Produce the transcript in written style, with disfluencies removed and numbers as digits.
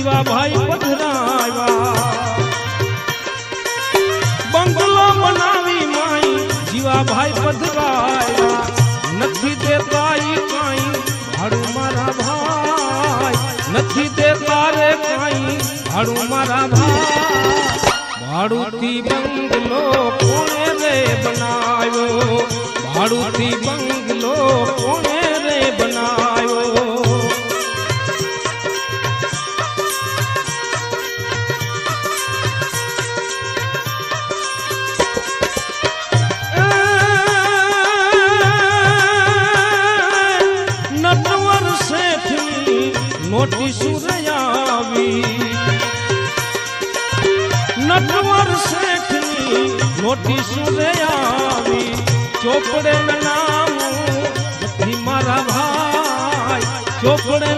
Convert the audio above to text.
જીવાભાઈ પધરાવ્યા બંગલો બનાવી માઈ જીવાભાઈ પધરાવ્યા નથી દેતા ઈ કાઈ ભાડું મારા ભાઈ નથી દેતા રે કાઈ ભાડું મારા ભાઈ ભાડુથી બંગલો કોણે રે બનાવ્યો ભાડુથી બંગલો કોણે રે બનાવ્યો નટવર શેઠની નોટિસ આવી નટવર શેઠની નોટિસ આવી ચોપડે નામ નથી મારા ભાઈ ચોપડે